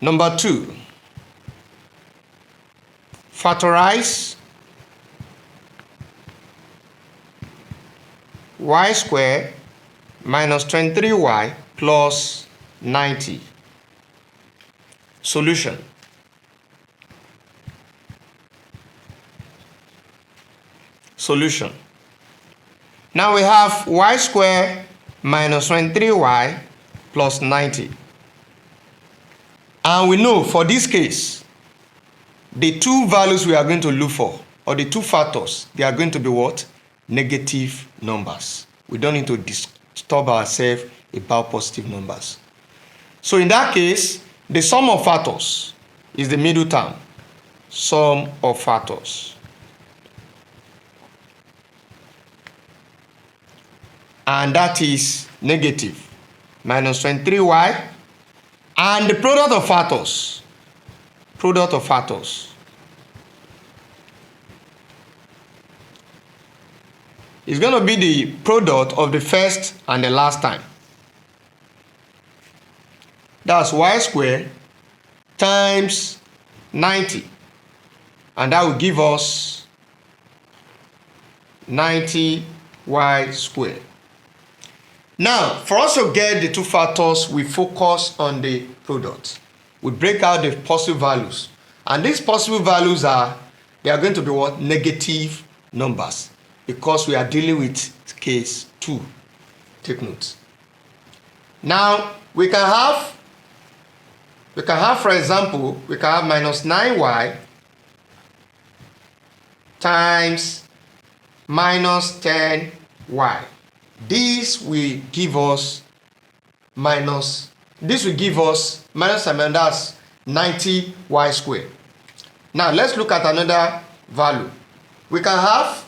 Number 2, factorize y squared minus 23y plus 90. Solution. Solution. Now we have y squared minus 23y plus 90. And we know for this case, the two values we are going to look for, or the two factors, they are going to be what? Negative numbers. We don't need to disturb ourselves about positive numbers. So in that case, the sum of factors is the middle term. Sum of factors. And that is negative minus 23y, and the product of factors is going to be the product of the first and the last time. That's y squared times 90, and that will give us 90y squared. Now, for us to get the two factors, we focus on the product. We break out the possible values. And these possible values they are going to be what? Negative numbers. Because we are dealing with case 2. Take note. Now, we can have, for example, we can have minus 9y times minus 10y. This will give us minus, that's minus 90y squared. Now let's look at another value. We can have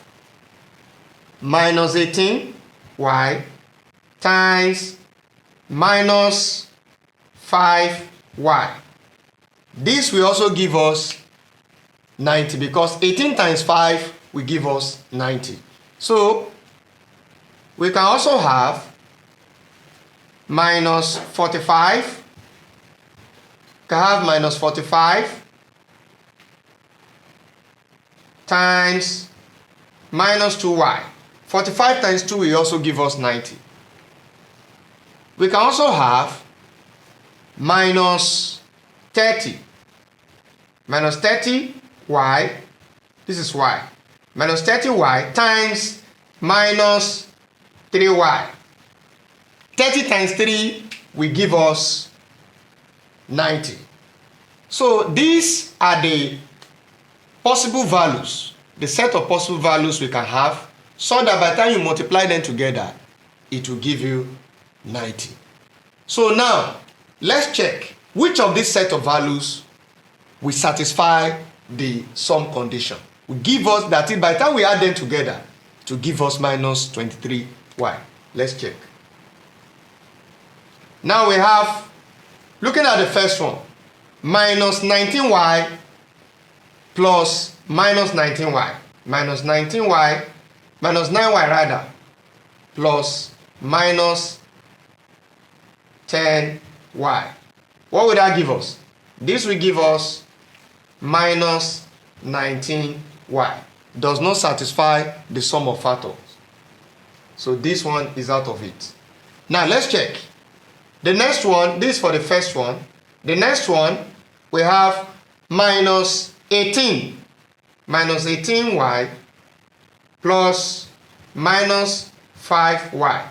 minus 18y times minus 5y. This will also give us 90 because 18 times 5 will give us 90. So we can also have minus 45. We can have minus 45 times minus 2y. 45 times 2 will also give us 90. We can also have minus 30. Minus 30y, this is y. Minus 30y times minus 3y. 30 times 3 will give us 90. So these are the possible values, the set of possible values we can have, so that by the time you multiply them together, it will give you 90. So now, let's check which of these set of values will satisfy the sum condition. Will give us that by the time we add them together, it will give us minus 23y. Let's check. Now we have, looking at the first one, minus 19y plus minus 19y. Minus 19y, minus 9y rather, plus minus 10y. What would that give us? This will give us minus 19y. Does not satisfy the sum of factors. So this one is out of it. Now let's check. The next one, this is for the first one. The next one, we have minus 18. Minus 18y plus minus 5y.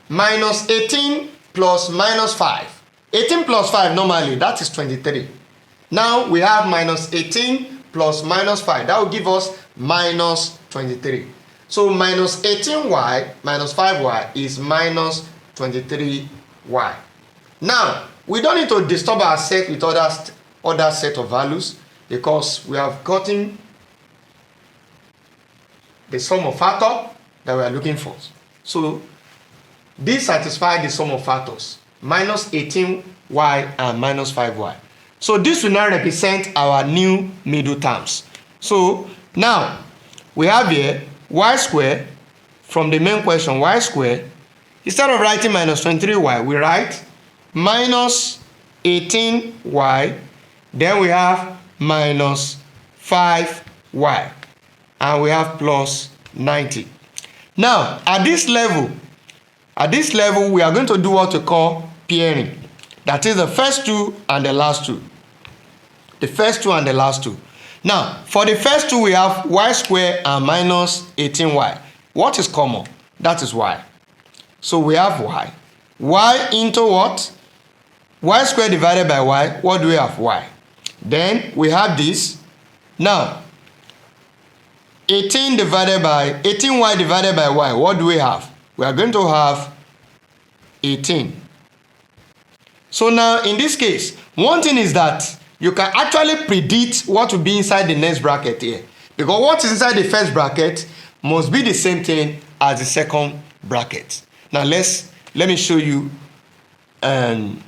Minus 18 plus minus 5. 18 plus 5 normally, that is 23. Now we have minus 18 plus minus 5. That will give us minus 23. So minus 18y minus 5y is minus 23y. Now, we don't need to disturb ourselves with other set of values because we have gotten the sum of factor that we are looking for. So this satisfies the sum of factors, minus 18y and minus 5y. So this will now represent our new middle terms. So now we have here y squared from the main question, y squared. Instead of writing minus 23y, we write minus 18y, then we have minus 5y, and we have plus 90. Now, at this level, we are going to do what we call pairing. That is the first two and the last two. The first two and the last two. Now, for the first two, we have y squared and minus 18y. What is common? That is y. So we have y. Y into what? Y squared divided by y. What do we have? Y. Then we have this. Now, 18y divided by y. What do we have? We are going to have 18. So now, in this case, one thing is that you can actually predict what will be inside the next bracket here. Because what is inside the first bracket must be the same thing as the second bracket. Now let me show you an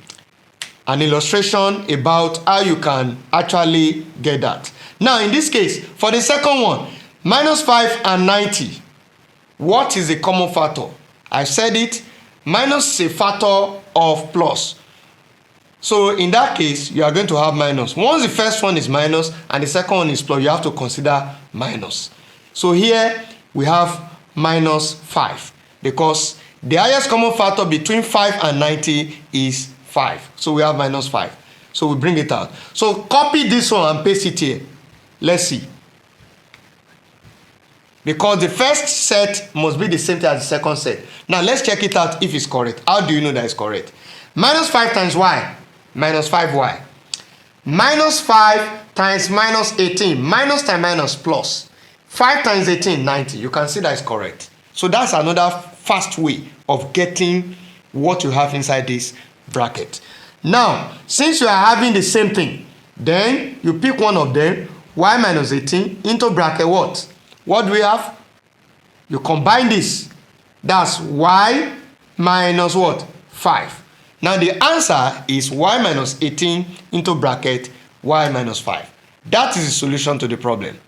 illustration about how you can actually get that. Now in this case, for the second one, minus 5 and 90, what is the common factor? I said it, minus is a factor of plus. So in that case, you are going to have minus. Once the first one is minus and the second one is plus, you have to consider minus. So here we have minus 5 because the highest common factor between 5 and 90 is 5. So we have minus 5. So we bring it out. So copy this one and paste it here. Let's see. Because the first set must be the same thing as the second set. Now let's check it out if it's correct. How do you know that it's correct? Minus 5 times y. Minus 5y. Minus 5 times minus 18. Minus times minus plus. 5 times 18, 90. You can see that is correct. So that's another fast way of getting what you have inside this bracket. Now, since you are having the same thing, then you pick one of them, y minus 18, into bracket what? What do we have? You combine this. That's y minus what? 5. Now the answer is y minus 18 into bracket y minus 5. That is the solution to the problem.